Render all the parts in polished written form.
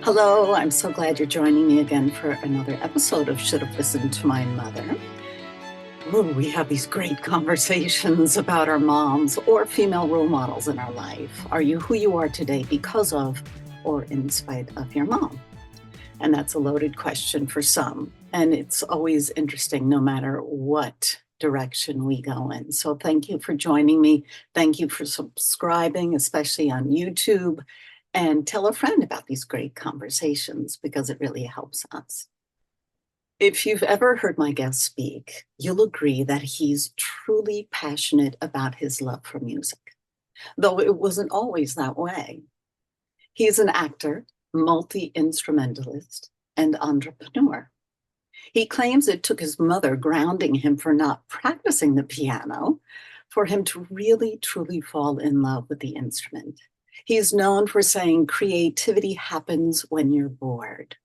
Hello, I'm so glad you're joining me again for another episode of Should Have Listened to My Mother. Ooh, we have these great conversations about our moms or female role models in our life. Are you who you are today because of or in spite of your mom? And that's a loaded question for some. And it's always interesting no matter what direction we go in. So thank you for joining me. Thank you for subscribing, especially on YouTube. And tell a friend about these great conversations because it really helps us. If you've ever heard my guest speak, you'll agree that he's truly passionate about his love for music, though it wasn't always that way. He's an actor, multi-instrumentalist, and entrepreneur. He claims it took his mother grounding him for not practicing the piano for him to really, truly fall in love with the instrument. He's known for saying creativity happens when you're bored.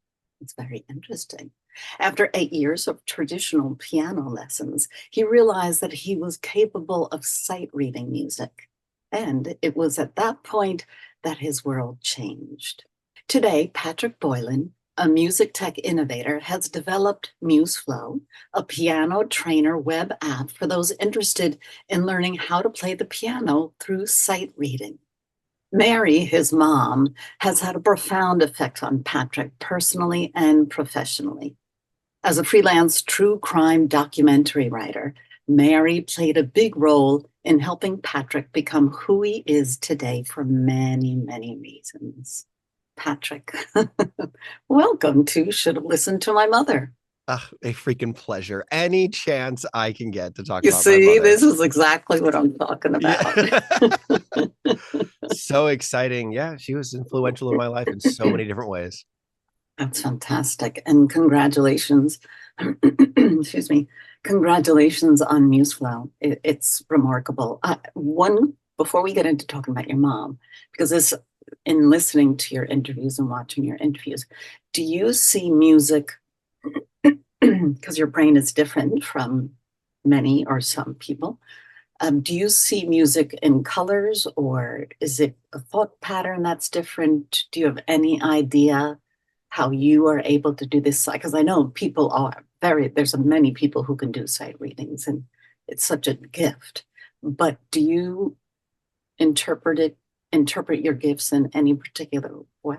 It's very interesting. After 8 years of traditional piano lessons, he realized that he was capable of sight reading music. And it was at that point that his world changed. Today, Patrick Boylan, a music tech innovator, has developed MuseFlow, a piano trainer web app for those interested in learning how to play the piano through sight reading. Mary, his mom, has had a profound effect on Patrick personally and professionally. As a freelance true crime documentary writer, Mary played a big role in helping Patrick become who he is today for many, many reasons. Patrick, welcome to Should Have Listened to My Mother. A freaking pleasure. Any chance I can get to talk You about see, my mother. this is exactly what I'm talking about. Yeah. So exciting. Yeah, she was influential in my life in so many different ways. That's fantastic. And congratulations. Excuse me. Congratulations on MuseFlow. It's remarkable. Before we get into talking about your mom, because in listening to your interviews and watching your interviews, do you see music, because your brain is different from many or some people, do you see music in colors, or is it a thought pattern that's different? Do you have any idea how you are able to do this? Because I know people are there's many people who can do sight readings, and it's such a gift. But do you interpret your gifts in any particular way?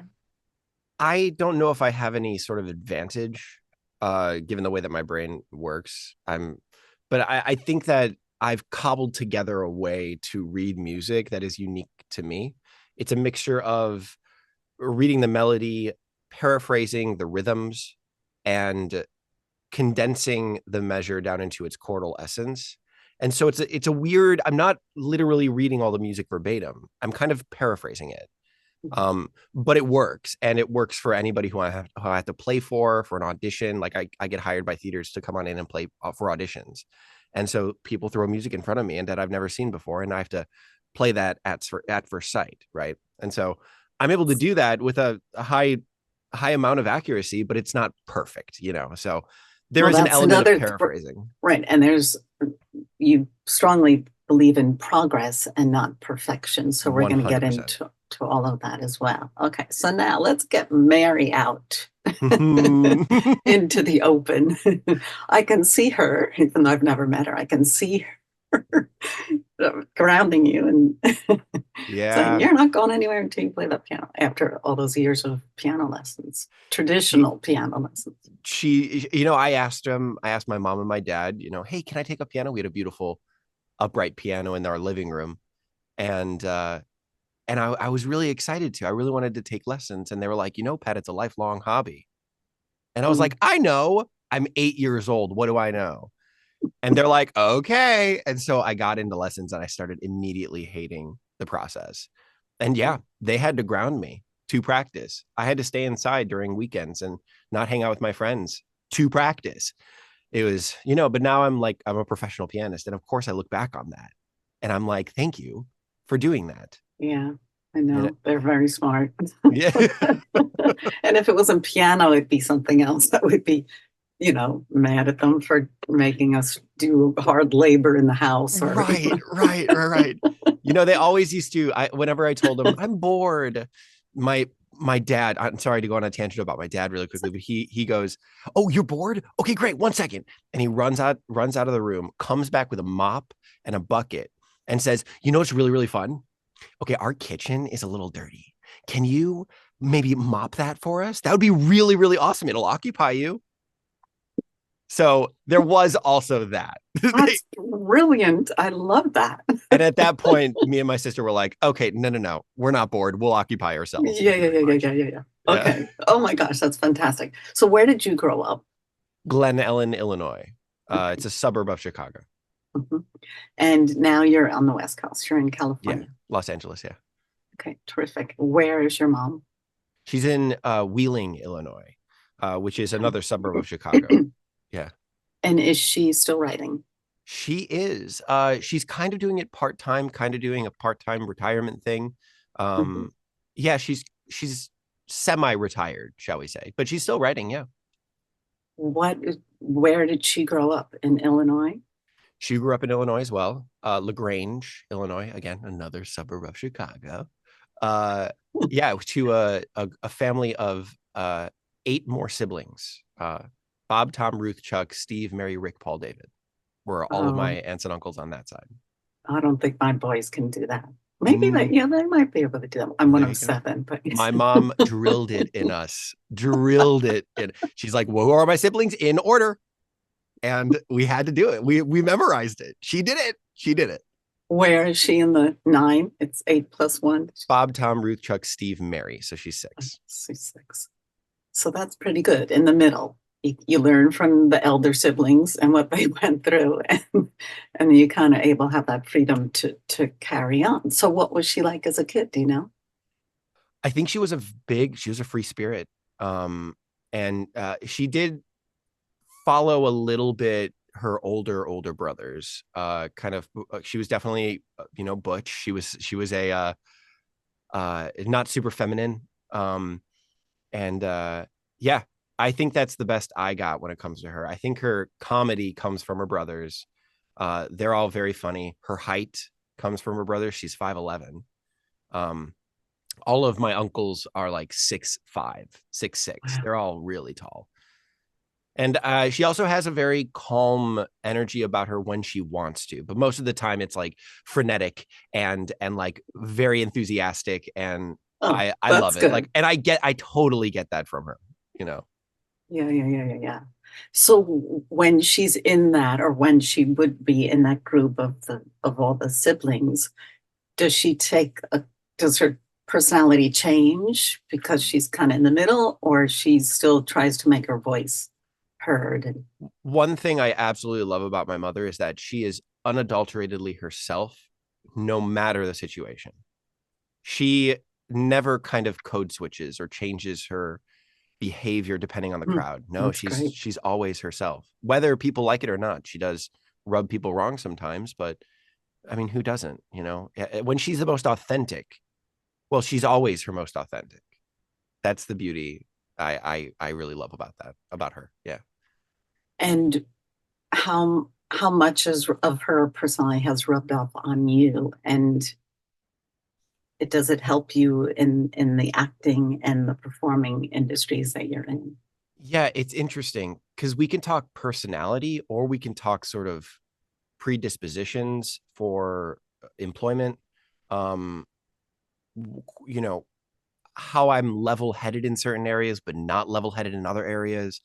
I don't know if I have any sort of advantage, given the way that my brain works. But I think that I've cobbled together a way to read music that is unique to me. It's a mixture of reading the melody, paraphrasing the rhythms, and condensing the measure down into its chordal essence. And so it's a weird, I'm not literally reading all the music verbatim. I'm kind of paraphrasing it. But it works, and it works for anybody who I have to play for an audition. Like I get hired by theaters to come on in and play for auditions. And so people throw music in front of me and that I've never seen before, and I have to play that at first sight, right? And so I'm able to do that with a high amount of accuracy, but it's not perfect, So there is an element of paraphrasing. Right. And you strongly believe in progress and not perfection. So we're going to get into all of that as well. Okay. So now let's get Mary out into the open. I can see her, even though I've never met her. I can see her grounding you and saying, you're not going anywhere until you play the piano, after all those years of piano lessons, traditional piano lessons. I asked my mom and my dad, hey, can I take a piano? We had a beautiful upright piano in our living room. And I was really excited to. I really wanted to take lessons. And they were like, Pat, it's a lifelong hobby. And I was like, I know. I'm 8 years old. What do I know? And they're like, okay. And so I got into lessons and I started immediately hating the process. And yeah, they had to ground me to practice. I had to stay inside during weekends and not hang out with my friends to practice. It was, but now I'm a professional pianist. And of course I look back on that and I'm like, thank you for doing that. Yeah, I know. They're very smart. Yeah. And if it wasn't piano, it'd be something else that would be, mad at them for making us do hard labor in the house. Right. They always used to, whenever I told them I'm bored, my my dad, I'm sorry to go on a tangent about my dad really quickly, but he goes, "Oh, you're bored? Okay, great. 1 second." And he runs out of the room, comes back with a mop and a bucket and says, "You know what's really, really fun? Okay, our kitchen is a little dirty. Can you maybe mop that for us? That would be really, really awesome. It'll occupy you." So there was also that. That's brilliant. I love that. And at that point, me and my sister were like, okay, no, no, no, we're not bored. We'll occupy ourselves. Yeah, Thank you yeah, very yeah, yeah, much. yeah, yeah, yeah. Yeah. Okay. Oh my gosh, that's fantastic. So where did you grow up? Glen Ellen, Illinois. Okay. It's a suburb of Chicago. Mhm. And now you're on the West Coast. You're in Yeah. California. Los Angeles. Yeah. Okay, terrific. Where is your mom? She's in Wheeling, Illinois, which is Okay. another suburb of Chicago. Yeah. And is she still writing? She is. She's kind of doing it part-time, kind of doing a part-time retirement thing. Mhm. Yeah, she's semi-retired, shall we say, but she's still writing. Yeah. Where did she grow up? In Illinois? She grew up in Illinois as well. LaGrange, Illinois, again, another suburb of Chicago. Uh, yeah, to a family of 8 more siblings. Bob, Tom, Ruth, Chuck, Steve, Mary, Rick, Paul, David were all of my Oh, aunts and uncles on that side. I don't think my boys can do that. Maybe Mm, they might be able to do that. I'm one there of you go. 7, but My mom drilled it in us, drilled it in. She's like, well, who are my siblings in order? And we had to do it. We memorized it. She did it. She did it. where is she in the 9? It's 8 plus 1. Bob, Tom, Ruth, Chuck, Steve, Mary. So she's 6. She's 6. So that's pretty good in the middle. You learn from the elder siblings and what they went through, and you kind of able to have that freedom to carry on. So what was she like as a kid? Do you know? I think she was a free spirit. Um, and she did follow a little bit her older brothers. Kind of, she was definitely, butch. She was a not super feminine. And yeah, I think that's the best I got when it comes to her. I think her comedy comes from her brothers. They're all very funny. Her height comes from her brothers. She's 5'11". Um, all of my uncles are like 6'5", 6'6". Wow. They're all really tall. And she also has a calm energy about her when she wants to, but most of the time it's like frenetic and like very enthusiastic, and Oh, I that's love it. Like, good. and I totally get that from her. You know, Yeah, yeah, yeah, yeah, yeah. So when she's in that, or when she would be in that group of all the siblings, does she take a does her personality change because she's kind of in the middle, or she still tries to make her voice heard? And one thing I absolutely love about my mother is that she is unadulteratedly herself, no matter the situation. She never kind of code switches or changes her behavior depending on the crowd. No, that's she's great. she's always herself, whether people like it or not. She does rub people wrong sometimes, but I mean, who doesn't? When she's the most authentic, well, she's always her most authentic. That's the beauty I really love about that, about her. Yeah. And how much of her personality has rubbed off on you, and does it help you in the acting and the performing industries that you're in? Yeah, it's interesting because we can talk personality or we can talk sort of predispositions for employment. Um, you know, how I'm level-headed in certain areas, but not level-headed in other areas.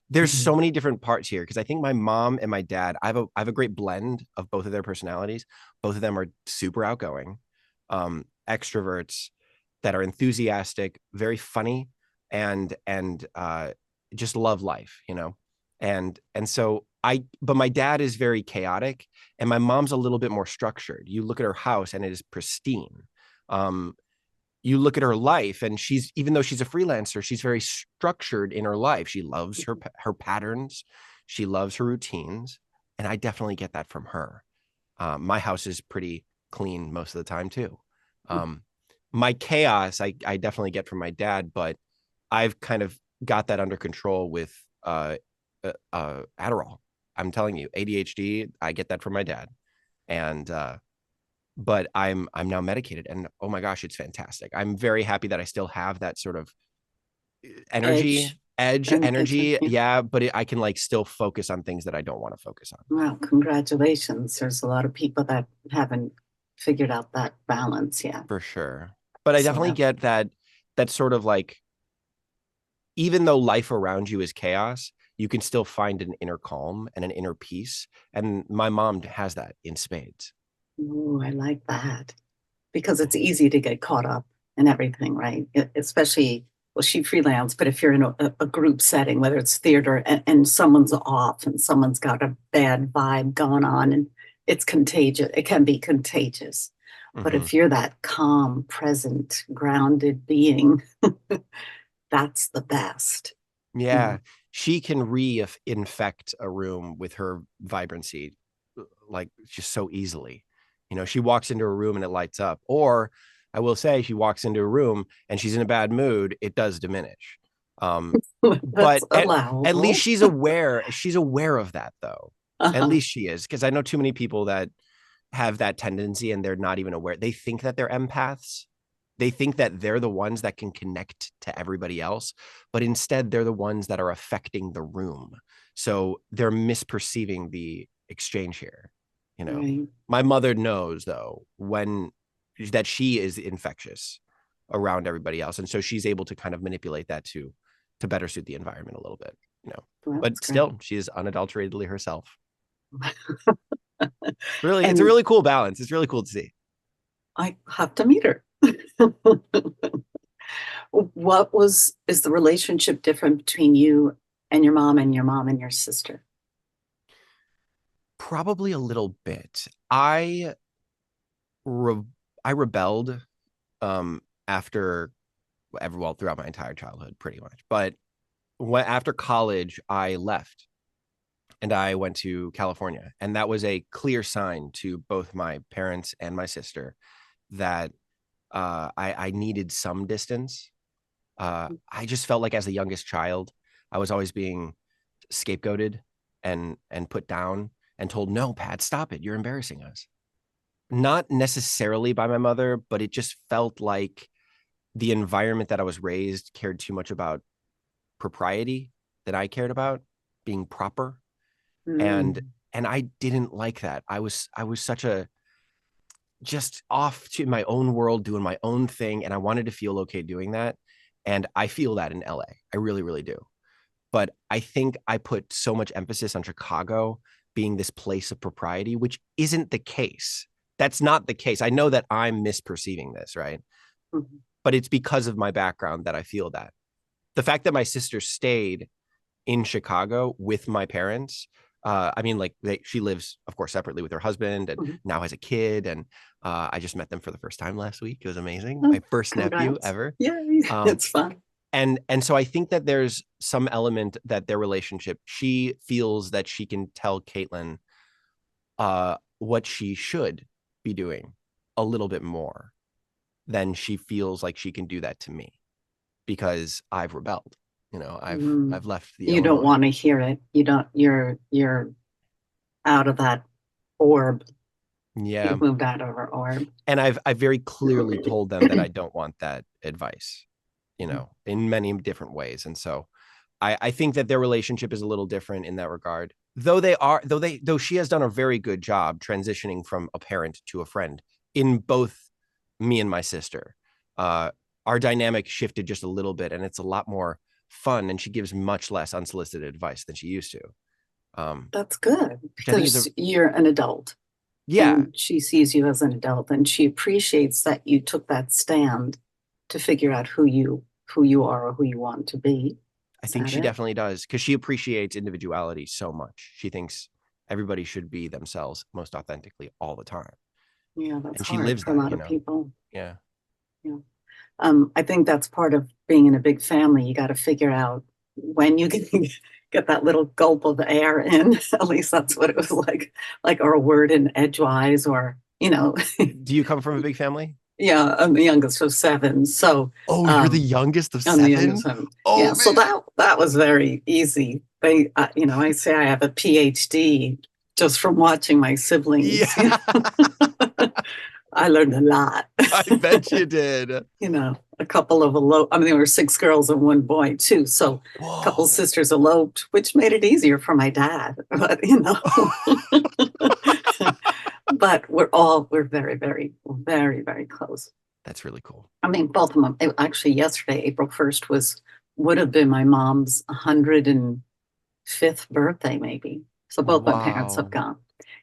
There's Mhm. so many different parts here because I think my mom and my dad, I have a great blend of both of their personalities. Both of them are super outgoing, extroverts that are enthusiastic, very funny, and just love life. And so but my dad is very chaotic, and my mom's a little bit more structured. You look at her house, and it is pristine. Um, you look at her life, and even though she's a freelancer, she's very structured in her life. She loves her patterns, she loves her routines, and I definitely get that from her. My house is pretty clean most of the time too. um, my chaos, I definitely get from my dad, but I've kind of got that under control with Adderall. I'm telling you, ADHD, I get that from my dad. And but I'm now medicated, and oh my gosh, it's fantastic. I'm very happy that I still have that sort of energy, Edge edge, and energy. yeah. Yeah, but I can like still focus on things that I don't want to focus on. Well, congratulations. There's a lot of people that haven't figured out that balance yet. For sure. But I So definitely that get that sort of like, even though life around you is chaos, you can still find an inner calm and an inner peace. And my mom has that in spades. ooh, I like that because it's easy to get caught up in everything, right? Especially, well, she freelance, but if you're in a group setting, whether it's theater and someone's off and someone's got a bad vibe going on and it's contagious, it can be contagious. But Mm-hmm. if you're that calm, present, grounded being, that's the best. You Yeah, know, she can reinfect a room with her vibrancy, like just so easily. She walks into a room and it lights up. Or I will say, she walks into a room and she's in a bad mood, it does diminish. that's But at least allowable. she's aware. She's aware of that, though. At Uh-huh. least she is, because I know too many people that have that tendency and they're not even aware. They think that they're empaths. They think that they're the ones that can connect to everybody else, but instead they're the ones that are affecting the room. So they're misperceiving the exchange here. You know, Right. my mother knows though when that she is infectious around everybody else. And so she's able to kind of manipulate that to better suit the environment a little bit. Well, that's But great. still, she is unadulteratedly herself. Really, it's a And really cool balance. It's really cool to see. I have to meet her. Is the relationship different between you and your mom and your mom and your sister? Probably a little bit. Re- I rebelled after well throughout my entire childhood pretty much. But after college I left and I went to California, and that was a clear sign to both my parents and my sister that I needed some distance. I just felt like as the youngest child, I was always being scapegoated and put down and told, "No, Pat, stop it. You're embarrassing us." Not necessarily by my mother, but it just felt like the environment that I was raised cared too much about propriety than I cared about being proper. And Mm, and I didn't like that. I was such a just off to my own world, doing my own thing, and I wanted to feel okay doing that. And I feel that in LA. I really, really do. But I think I put so much emphasis on Chicago being this place of propriety, which isn't the case. That's not the case. I know that I'm misperceiving this, right? mhm, But it's because of my background that I feel that. The fact that my sister stayed in Chicago with my parents. I mean, like she lives, of course, separately with her husband and mhm. now has a kid. And I just met them for the first time last week. It was amazing. Oh, My first nephew congrats. ever. Yay, Um, it's fun. and so I think that there's some element that their relationship, she feels that she can tell Caitlin what she should be doing a little bit more than she feels like she can do that to me because I've rebelled. Mm. I've left the You don't Illinois. want to hear it. You don't, you're out of that orb. Yeah. You've moved out of her orb. And I've very clearly told them that I don't want that advice, in many different ways. And so I think that their relationship is a little different in that regard. Though she has done a very good job transitioning from a parent to a friend in both me and my sister. Our dynamic shifted just a little bit, and it's a lot more fun. And she gives much less unsolicited advice than she used to, That's good which I think is because you're an adult yeah. and she sees you as an adult and she appreciates that you took that stand to figure out who you are or who you want to be. I Is think that she it? definitely does because she appreciates individuality so much. She thinks everybody should be themselves most authentically all the time. Yeah, that's And she hard lives for a that, lot of people. Yeah. Yeah. I think that's part of being in a big family. You got to figure out when you can get that little gulp of air in. At least that's what it was like or a word in edgewise, or Do you come from a big family? yeah. I'm the youngest of seven, so Oh, you're the um, youngest of I'm the youngest seven? of seven. Oh Yeah, so man. that was very easy. I say I have a PhD just from watching my siblings. Yeah. I learned a lot. I bet you did. You know, a couple of eloped. I mean, there were 6 girls and 1 boy too. So a couple Whoa. sisters eloped, which made it easier for my dad. But but we're very, very, very, very close. That's really cool. I mean, both of them. Actually, yesterday, April 1st would have been my mom's 105th birthday, maybe. So both my parents have Wow. gone.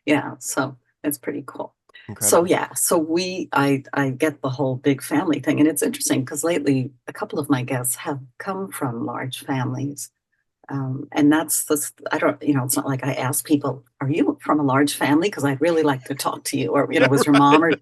Yeah, so it's pretty cool. So Incredible. yeah, so I get the whole big family thing, and it's interesting because lately a couple of my guests have come from large families, and that's the I don't it's not like I ask people, "Are you from a large family?" Because I'd really like to talk to you, or Yeah, was your mom or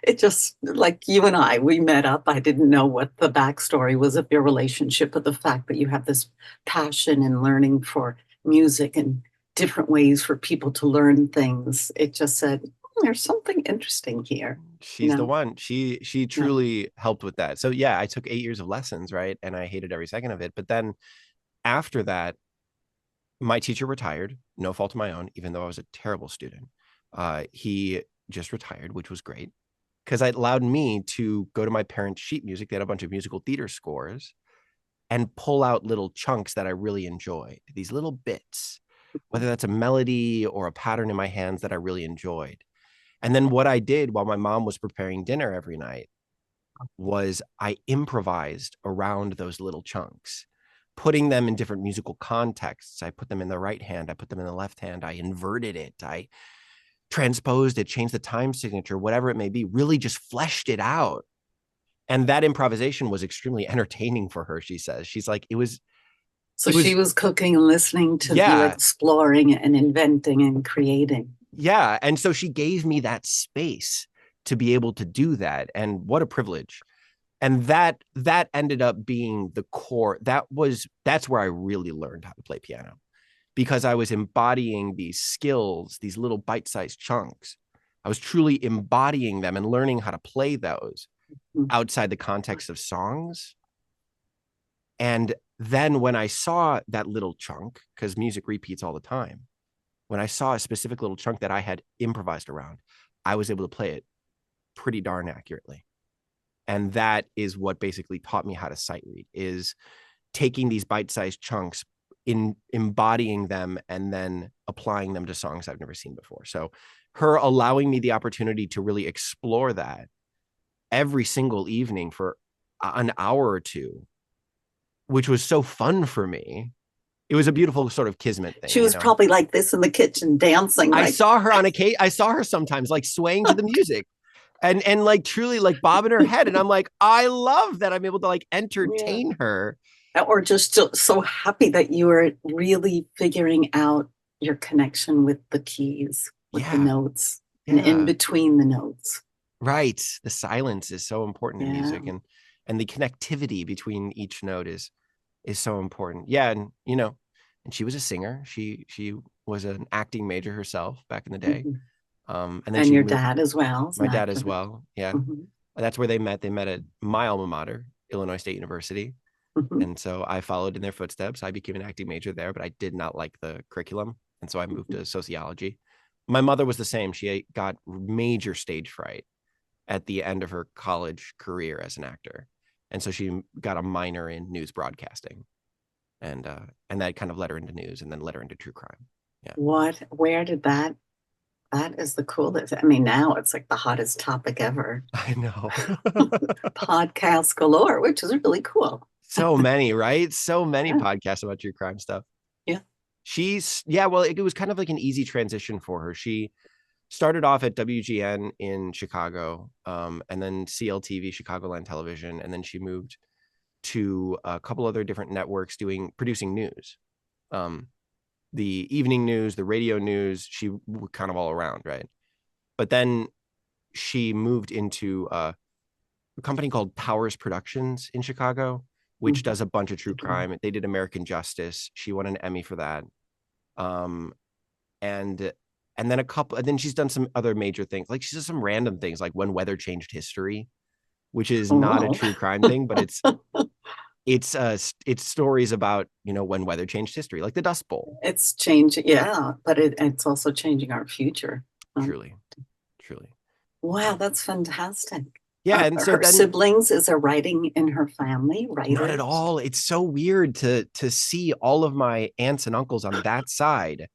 it just like you and we met up. I didn't know what the backstory was of your relationship, but the fact that you have this passion and learning for music and different ways for people to learn things, it just said, there's something interesting here, you she's the know? one. She Yeah. truly helped with that. So yeah, I took 8 years of lessons, right? And I hated every second of it. But then after that, my teacher retired, no fault of my own, even though I was a terrible student. He just retired, which was great because it allowed me to go to my parents' sheet music. They had a bunch of musical theater scores and pull out little chunks that I really enjoyed, these little bits, whether that's a melody or a pattern in my hands that I really enjoyed. And then what I did while my mom was preparing dinner every night was I improvised around those little chunks, putting them in different musical contexts. I put them in the right hand, I put them in the left hand, I inverted it, I transposed it, changed the time signature, whatever it may be, really just fleshed it out. And that improvisation was extremely entertaining for her, she says. She's like, So it she was, was cooking and listening to you yeah, exploring and inventing and creating. yeah. And so she gave me that space to be able to do that. And what a privilege. And that ended up being the core. That's where I really learned how to play piano, because I was embodying these skills, these little bite-sized chunks. I was truly embodying them and learning how to play those Mm. outside the context of songs. And then when I saw that little chunk, because music repeats all the time, when I saw a specific little chunk that I had improvised around, I was able to play it pretty darn accurately. And that is what basically taught me how to sight read, is taking these bite-sized chunks, in embodying them and then applying them to songs I've never seen before. So her allowing me the opportunity to really explore that every single evening for an hour or two, which was so fun for me. It was a beautiful sort of kismet She thing, you was know. probably like this in the kitchen dancing I like saw her on occasion. I saw her sometimes like swaying to the music and like truly like bobbing her head. And I'm like, I love that I'm able to like yeah. entertain her. Or just so happy that you were really figuring out your connection with the keys, with the Yeah. notes, and in Yeah. between the notes. Right. The silence is so important in Yeah. music, and the connectivity between each note is so important. Yeah, and and she was a singer. She was an acting major herself back in the day. Mhm. And then And she your moved, dad as well as an my dad as actor. well. Yeah. Mhm. That's where they met. They met at my alma mater, Illinois State University. Mhm. And so I followed in their footsteps. I became an acting major there, but I did not like the curriculum. And so I moved Mhm. to sociology. My mother was the same. She got major stage fright at the end of her college career as an actor. And so she got a minor in news broadcasting. And that kind of led her into news and then led her into true crime. Yeah. Where did that is the coolest. I mean, now it's like the hottest topic ever. I know. Podcast galore, which is really cool. So many, right? So many Yeah. podcasts about true crime stuff. Yeah. Yeah, well, it was kind of like an easy transition for her. She started off at WGN in Chicago, and then CLTV, Chicagoland Television, and then she moved to a couple other different networks producing news. Um, the evening news, the radio news, she kind of all around, right? But then she moved into a company called Powers Productions in Chicago, which Mhm. does a bunch of true crime. They did American Justice. She won an Emmy for that. Um, and and then and then she's done some other major things. Like she does some random things like When Weather Changed History, which is not a Oh, true crime thing, but it's stories about, when weather changed history, like the Dust Bowl. it's changing. Yeah, but it's also changing our future. Um, Truly, truly. Wow, that's fantastic. Yeah, and so Her then siblings, is there writing in her family? not at Writers? all. It's so weird to see all of my aunts and uncles on that side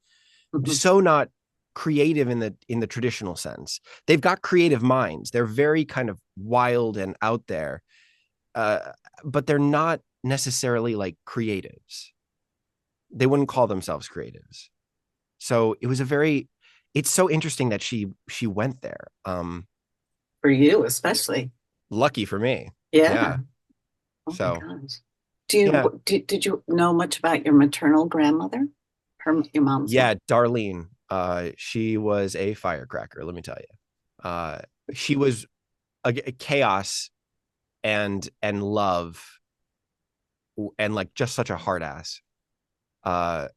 Mhm. so not creative in the traditional sense. They've got creative minds. They're very kind of wild and out there, uh, but they're not necessarily like creatives. They wouldn't call themselves creatives. So it was a very, it's so interesting that she went there. For you, especially. Lucky for me. Yeah. Yeah. Oh my So gosh. yeah, Did you know much about your maternal grandmother? Your mom's yeah, mom. Darlene. She was a firecracker. Let me tell you. She was a chaos and love and like just such a hard ass. Uh,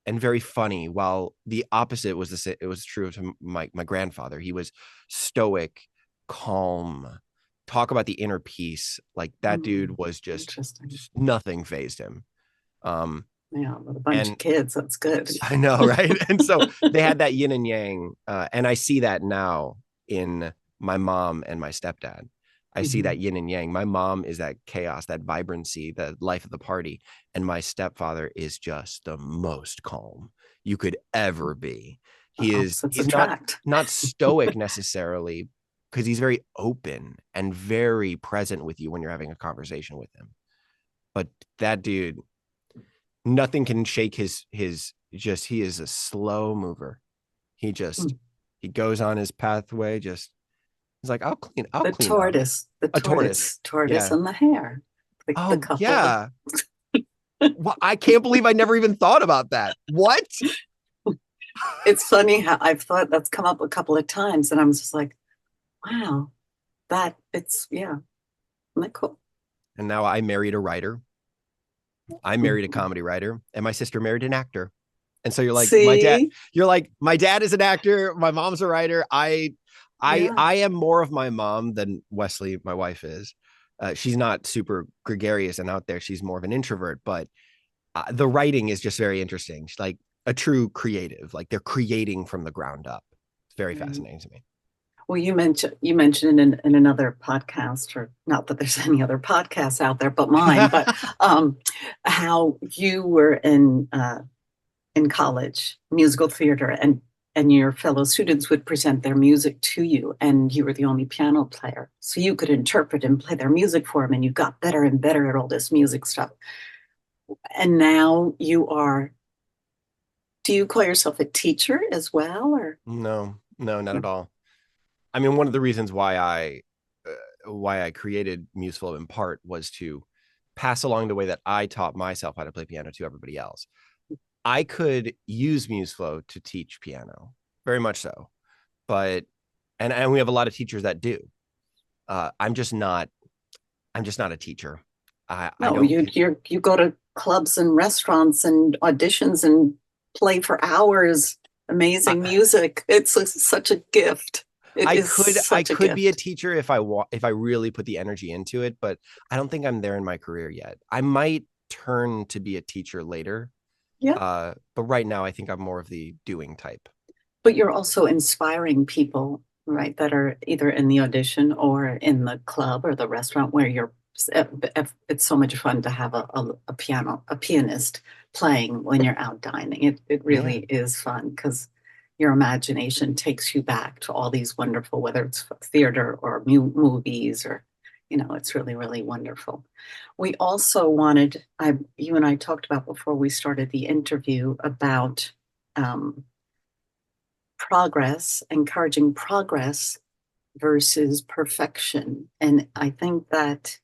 and very funny. While the opposite was it was true to my grandfather. He was stoic, calm. Talk about the inner peace. Like that Hmm, dude was interesting. just nothing phased him. Um, Yeah, with a bunch of and kids, that's good. I know, right? And so they had that yin and yang, and I see that now in my mom and my stepdad. I see that Mhm. yin and yang. My mom is that chaos, that vibrancy, the life of the party, and my stepfather is just the most calm you could ever be. Opposites He's not attract. not stoic necessarily because he's very open and very present with you when you're having a conversation with him. But that dude, nothing can shake his just he is a slow mover. He just Mm. he goes on his pathway, just he's like, I'll clean up. The A tortoise. tortoise Yeah. and the hare, the Oh couple. yeah. Well, I can't believe I never even thought about that. What? It's funny how I've thought that's come up a couple of times, and I'm just like, wow, that it's yeah, isn't that cool? And now I married a writer. I married a Mhm. comedy writer, and my sister married an actor. And so See, you're like, my dad is an actor, my mom's a writer. yeah, I am more of my mom than Wesley, my wife is. She's not super gregarious and out there. She's more of an introvert, but the writing is just very interesting. She's like a true creative, like they're creating from the ground up. It's very right. fascinating to me. Well, you mentioned in another podcast, or not that there's any other podcasts out there but mine, but how you were in college, musical theater, and your fellow students would present their music to you, and you were the only piano player, so you could interpret and play their music for them, and you got better and better at all this music stuff. And now you are. Do you call yourself a teacher as well, or No, no, not no? at all. I mean, one of the reasons why I created MuseFlow in part was to pass along the way that I taught myself how to play piano to everybody else. I could use MuseFlow to teach piano, very much so, but and we have a lot of teachers that do. I'm just not. I'm just not a teacher. I No, don't. you go to clubs and restaurants and auditions and play for hours. Amazing I, music. Such a gift. It is I such a could be a gift. teacher if I really put the energy into it, but I don't think I'm there in my career yet. I might turn to be a teacher later, Yeah. but right now I think I'm more of the doing type. But you're also inspiring people, right, that are either in the audition or in the club or the restaurant where it's so much fun to have a pianist playing when you're out dining. It Yeah. really is fun because your imagination takes you back to all these wonderful, whether it's theater or movies or, it's really, really wonderful. We also you and I talked about before we started the interview about um, encouraging progress versus perfection. And I think that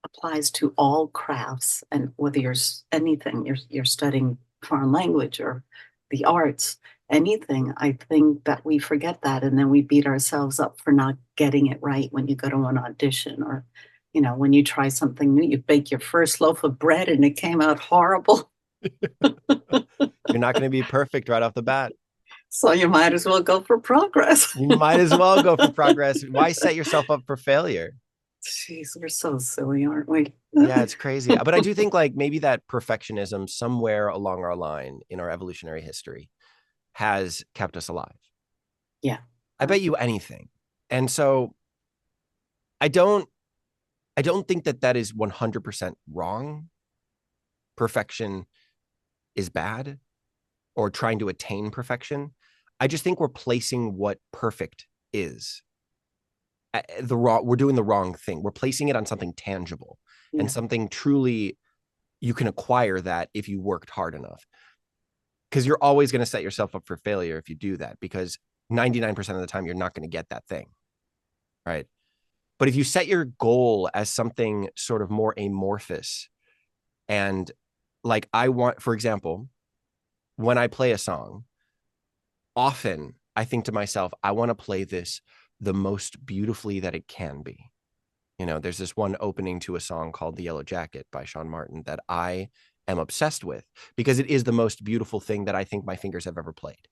applies to all crafts, and whether anything, you're studying foreign language or the arts, anything. I think that we forget that, and then we beat ourselves up for not getting it right when you go to an audition, or when you try something new, you bake your first loaf of bread and it came out horrible. You're not going to be perfect right off the bat. So you might as well go for progress. You might as well go for progress. Why set yourself up for failure? Jeez, we're so silly, aren't we? Yeah, it's crazy. But I do think like maybe that perfectionism somewhere along our line in our evolutionary history has kept us alive. Yeah. I bet you anything. And so I don't think that is 100% wrong. Perfection is bad, or trying to attain perfection. I just think we're placing what perfect is we're doing the wrong thing. We're placing it on something tangible and something truly you can acquire that if you worked hard enough. Because you're always going to set yourself up for failure if you do that, because 99% of the time you're not going to get that thing, right? But if you set your goal as something sort of more amorphous, and like for example, when I play a song, often I think to myself, I want to play this the most beautifully that it can be. There's this one opening to a song called The Yellow Jacket by Sean Martin that I am obsessed with, because it is the most beautiful thing that I think my fingers have ever played.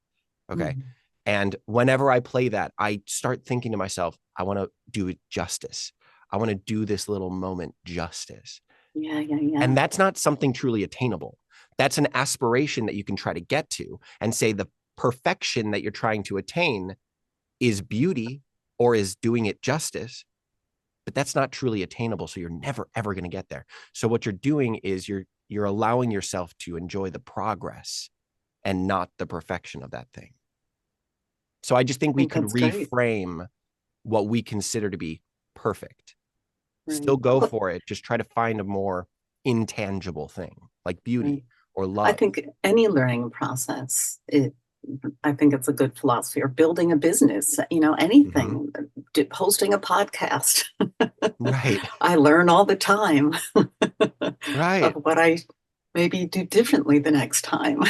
Okay. Mm-hmm. And whenever I play that, I start thinking to myself, I want to do it justice. I want to do this little moment justice. Yeah. And that's not something truly attainable. That's an aspiration that you can try to get to and say the perfection that you're trying to attain is beauty or is doing it justice, but that's not truly attainable. So you're never, ever going to get there. So what you're doing is you're allowing yourself to enjoy the progress and not the perfection of that thing. So I just think we could reframe what we consider to be perfect. Right. Still go for it. Just try to find a more intangible thing like beauty or love. I think any learning process, I think it's a good philosophy, or building a business, anything, hosting a podcast. Right. I learn all the time right. of what I maybe do differently the next time.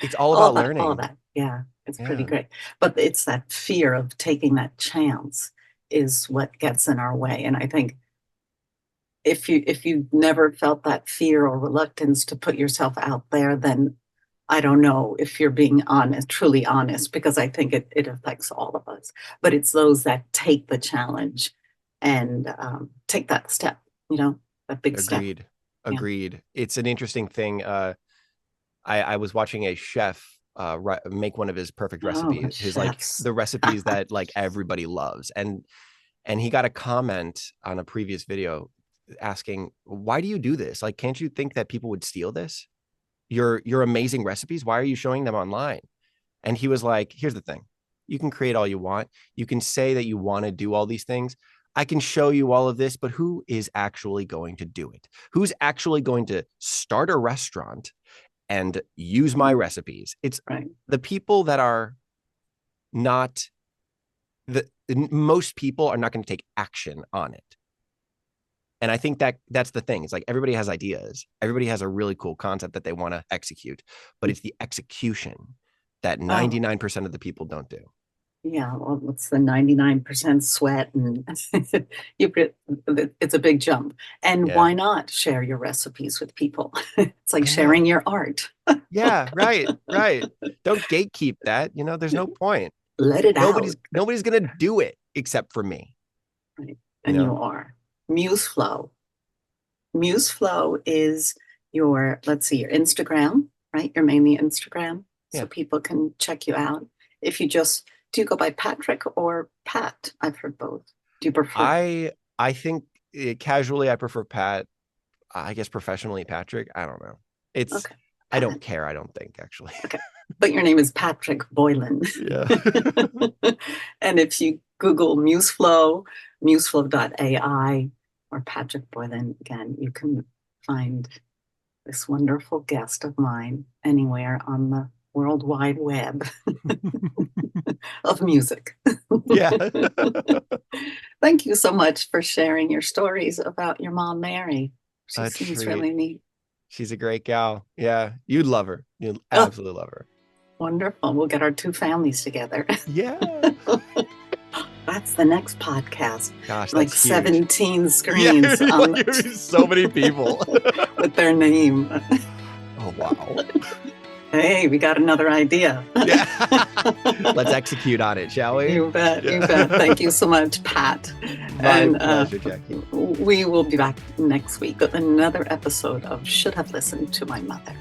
It's all about learning. All that. Yeah. It's pretty great. But it's that fear of taking that chance is what gets in our way. And I think if you never felt that fear or reluctance to put yourself out there, then I don't know if you're being honest, truly honest, because I think it affects all of us. But it's those that take the challenge and take that step, that big step. Agreed. Yeah. It's an interesting thing. I was watching a chef make one of his perfect recipes, his like the recipes that like everybody loves. And he got a comment on a previous video asking, why do you do this? Like, can't you think that people would steal this? Your amazing recipes, why are you showing them online? And he was like, here's the thing. You can create all you want. You can say that you want to do all these things. I can show you all of this, but who is actually going to do it? Who's actually going to start a restaurant and use my recipes? It's the people that are not most people are not going to take action on it. And I think that's the thing. It's like everybody has ideas. Everybody has a really cool concept that they want to execute, but it's the execution that 99% of the people don't do. Yeah, well, it's the 99% sweat, and it's a big jump. And why not share your recipes with people? It's like sharing your art. Yeah, right. Don't gatekeep that. There's no point. Let it out. Nobody's going to do it except for me. Right. And you are. MuseFlow. MuseFlow is your Instagram, right? You're mainly Instagram, so people can check you out. If you do you go by Patrick or Pat? I've heard both. Do you prefer? I think casually I prefer Pat. I guess professionally Patrick. I don't know. It's okay. I don't care. I don't think actually. Okay, but your name is Patrick Boylan. Yeah. And if you Google MuseFlow, MuseFlow.AI, or Patrick Boylan, again, you can find this wonderful guest of mine anywhere on the World Wide Web of music. Yeah. Thank you so much for sharing your stories about your mom, Mary. She seems really neat. She's a great gal. Yeah. You'd love her. You'd absolutely love her. Wonderful. We'll get our two families together. Yeah. That's the next podcast. Gosh, like that's 17 screens. Yeah, like so many people with their name. Oh, wow. Hey, we got another idea. Yeah. Let's execute on it, shall we? You bet. You bet. Thank you so much, Pat. My pleasure, Jackie. We will be back next week with another episode of Should Have Listened to My Mother.